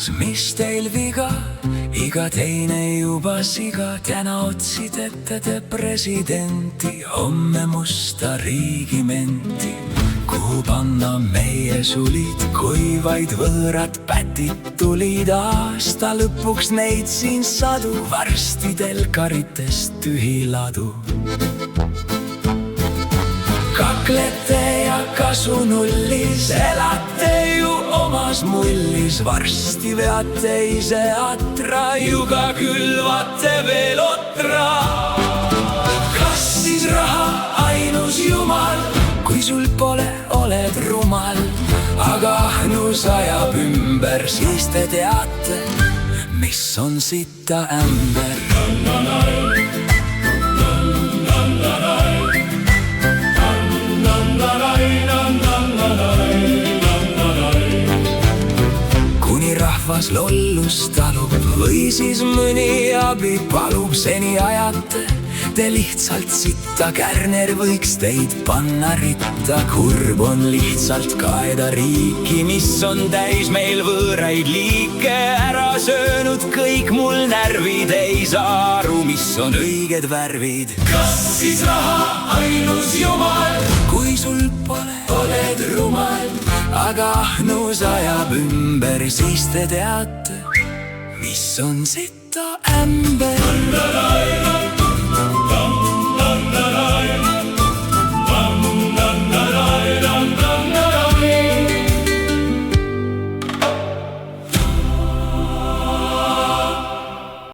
rahvas, mis teil viga, iga teine juba siga. Täna otsidete te presidenti, homme musta riigimenti. Kuhu panna meie sulid, kui vaid võõrad pätid tulid. Aasta lõpuks neid siin sadu, varsti telkaritest tühi ladu. Kaklete ja kasunullis, elate ju omas mullis. Varsti veate ise atra, juga külvate veel otra. Kas siis raha ainus jumal, kui sul pole, oled rumal. Aga ahnus ajab ümber, siis te teate, mis on sita ämber. Kuni rahvas lollust talub või siis mõni abi palub, seni ajate te lihtsalt sitta. Kärner võiks teid panna ritta. Kurb on lihtsalt kaeda riiki, mis on täis meil võõraid liike. Ära söönud kõik mul närvid, ei saa aru, mis on õiged värvid. Kas siis raha ainus jumal, kui sul pole, oled rumal. Aga ahnus ajab ümber, siis te teate, mis on sita ämber.